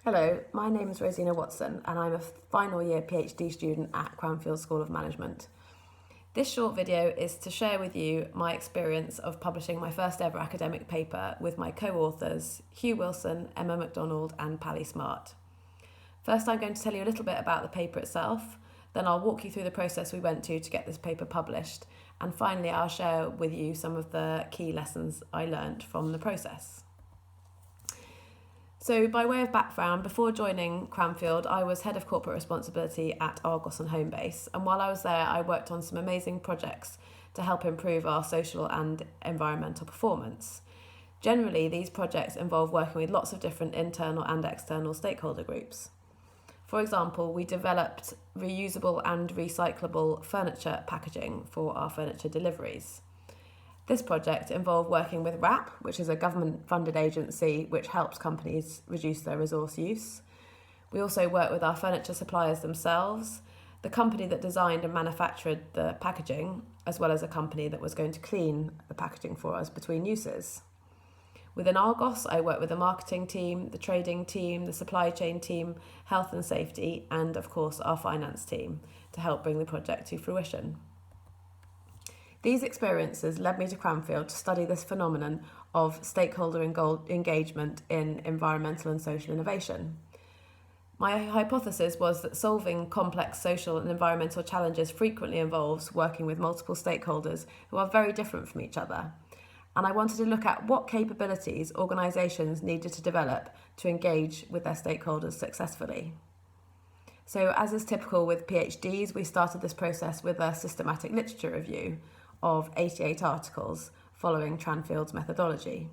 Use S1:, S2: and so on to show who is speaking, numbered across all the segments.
S1: Hello, my name is Rosina Watson and I'm a final year PhD student at Cranfield School of Management. This short video is to share with you my experience of publishing my first ever academic paper with my co-authors Hugh Wilson, Emma MacDonald and Pally Smart. First, I'm going to tell you a little bit about the paper itself, then I'll walk you through the process we went to get this paper published, and finally I'll share with you some of the key lessons I learned from the process. So by way of background, before joining Cranfield, I was head of corporate responsibility at Argos and Homebase. And while I was there, I worked on some amazing projects to help improve our social and environmental performance. Generally, these projects involve working with lots of different internal and external stakeholder groups. For example, we developed reusable and recyclable furniture packaging for our furniture deliveries. This project involved working with WRAP, which is a government-funded agency which helps companies reduce their resource use. We also worked with our furniture suppliers themselves, the company that designed and manufactured the packaging, as well as a company that was going to clean the packaging for us between uses. Within Argos, I worked with the marketing team, the trading team, the supply chain team, health and safety, and of course our finance team to help bring the project to fruition. These experiences led me to Cranfield to study this phenomenon of stakeholder engagement in environmental and social innovation. My hypothesis was that solving complex social and environmental challenges frequently involves working with multiple stakeholders who are very different from each other. And I wanted to look at what capabilities organisations needed to develop to engage with their stakeholders successfully. So as is typical with PhDs, we started this process with a systematic literature review of 88 articles following Cranfield's methodology.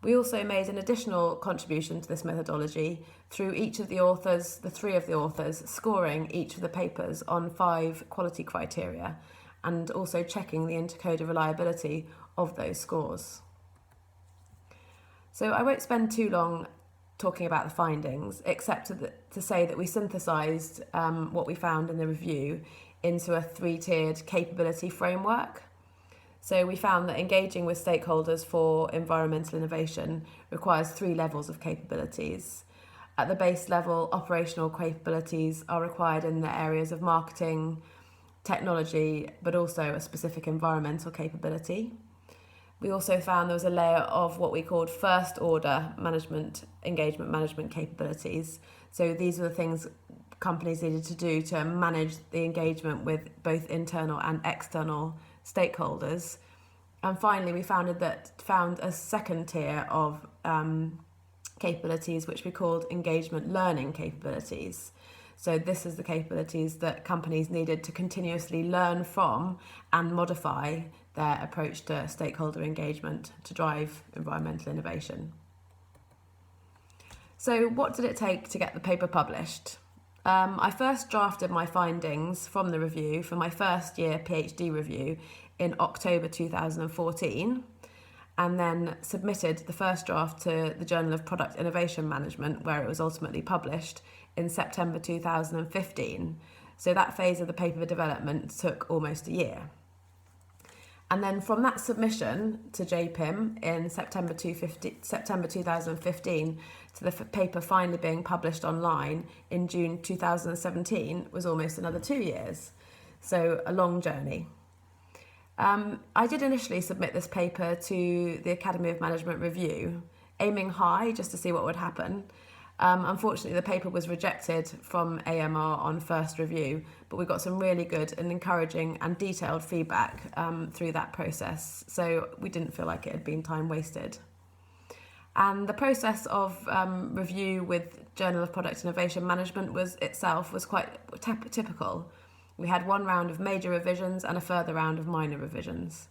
S1: We also made an additional contribution to this methodology through each of the authors, the three of the authors, scoring each of the papers on 5 quality criteria and also checking the intercoder reliability of those scores. So I won't spend too long talking about the findings, except to say that we synthesised what we found in the review into a 3-tiered capability framework. So we found that engaging with stakeholders for environmental innovation requires 3 levels of capabilities. At the base level, operational capabilities are required in the areas of marketing, technology, but also a specific environmental capability. We also found there was a layer of what we called first order engagement management capabilities. So these are the things companies needed to do to manage the engagement with both internal and external stakeholders. And finally, we found a second tier of capabilities, which we called engagement learning capabilities. So this is the capabilities that companies needed to continuously learn from and modify their approach to stakeholder engagement to drive environmental innovation. So what did it take to get the paper published? I first drafted my findings from the review for my first year PhD review in October 2014 and then submitted the first draft to the Journal of Product Innovation Management, where it was ultimately published in September 2015. So that phase of the paper development took almost a year. And then from that submission to JPIM in September 2015 to the paper finally being published online in June 2017 was almost another 2 years. So a long journey. I did initially submit this paper to the Academy of Management Review, aiming high just to see what would happen. Unfortunately, the paper was rejected from AMR on first review, but we got some really good and encouraging and detailed feedback through that process, so we didn't feel like it had been time wasted. And the process of review with Journal of Product Innovation Management was quite typical. We had 1 round of major revisions and a further round of minor revisions.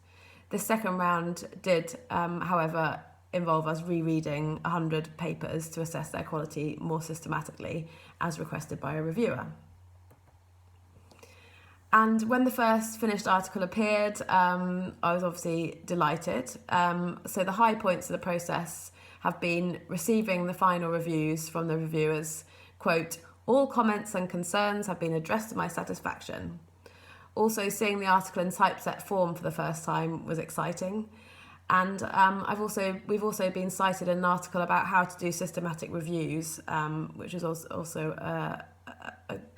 S1: This second round did, however, involve us rereading 100 papers to assess their quality more systematically, as requested by a reviewer. And when the first finished article appeared, I was obviously delighted. So the high points of the process have been receiving the final reviews from the reviewers, quote, "All comments and concerns have been addressed to my satisfaction." Also, seeing the article in typeset form for the first time was exciting. And we've also been cited in an article about how to do systematic reviews, which is also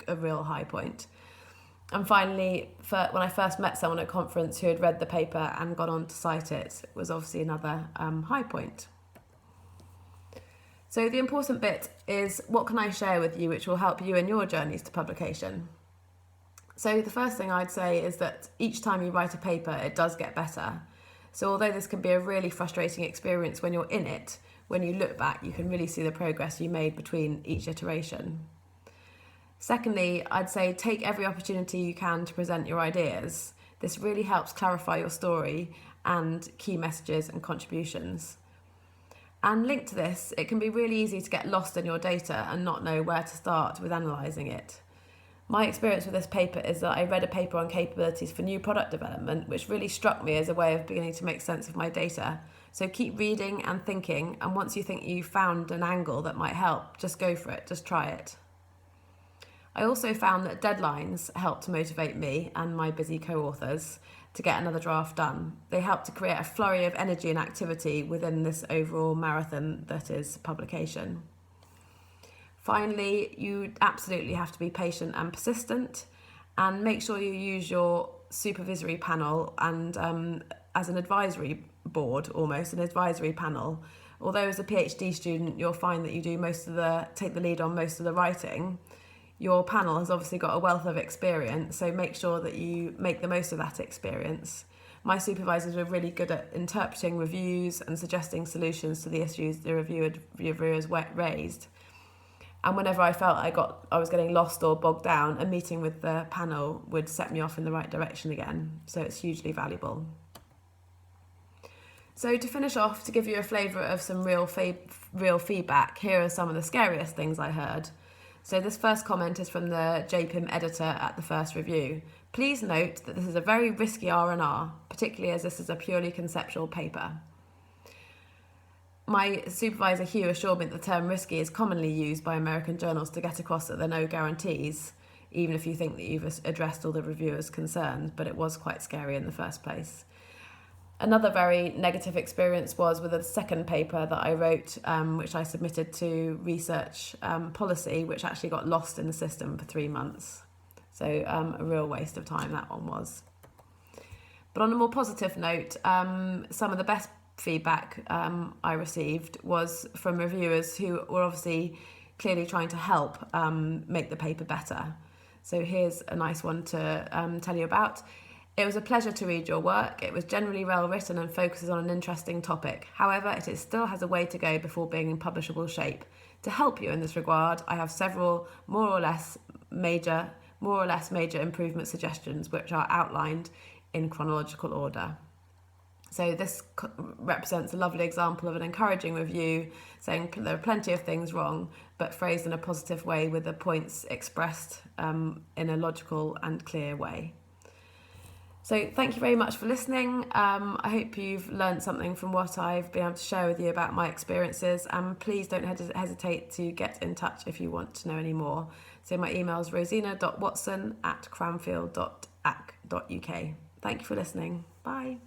S1: a real high point. And finally, when I first met someone at a conference who had read the paper and gone on to cite it, it was obviously another high point. So the important bit is, what can I share with you which will help you in your journeys to publication? So the first thing I'd say is that each time you write a paper, it does get better. So although this can be a really frustrating experience when you're in it, when you look back, you can really see the progress you made between each iteration. Secondly, I'd say take every opportunity you can to present your ideas. This really helps clarify your story and key messages and contributions. And linked to this, it can be really easy to get lost in your data and not know where to start with analysing it. My experience with this paper is that I read a paper on capabilities for new product development, which really struck me as a way of beginning to make sense of my data. So keep reading and thinking, and once you think you've found an angle that might help, just go for it, just try it. I also found that deadlines help to motivate me and my busy co-authors to get another draft done. They help to create a flurry of energy and activity within this overall marathon that is publication. Finally, you absolutely have to be patient and persistent, and make sure you use your supervisory panel and as an advisory board, almost an advisory panel. Although as a PhD student, you'll find that you do take the lead on most of the writing. Your panel has obviously got a wealth of experience, so make sure that you make the most of that experience. My supervisors were really good at interpreting reviews and suggesting solutions to the issues the reviewers raised. And whenever I felt I was getting lost or bogged down, a meeting with the panel would set me off in the right direction again. So it's hugely valuable. So to finish off, to give you a flavour of some real feedback, here are some of the scariest things I heard. So this first comment is from the JPIM editor at the first review. Please note that this is a very risky R&R, particularly as this is a purely conceptual paper. My supervisor Hugh assured me that the term risky is commonly used by American journals to get across that there are no guarantees, even if you think that you've addressed all the reviewers' concerns, but it was quite scary in the first place. Another very negative experience was with a second paper that I wrote, which I submitted to research policy, which actually got lost in the system for 3 months. So a real waste of time that one was. But on a more positive note, some of the best feedback I received was from reviewers who were obviously clearly trying to help make the paper better. So here's a nice one to tell you about. It was a pleasure to read your work. It was generally well written and focuses on an interesting topic. However, it still has a way to go before being in publishable shape. To help you in this regard, I have several more or less major improvement suggestions which are outlined in chronological order. So this represents a lovely example of an encouraging review, saying there are plenty of things wrong, but phrased in a positive way with the points expressed in a logical and clear way. So thank you very much for listening. I hope you've learned something from what I've been able to share with you about my experiences, and please don't hesitate to get in touch if you want to know any more. So my email is rosina.watson@cranfield.ac.uk. Thank you for listening. Bye.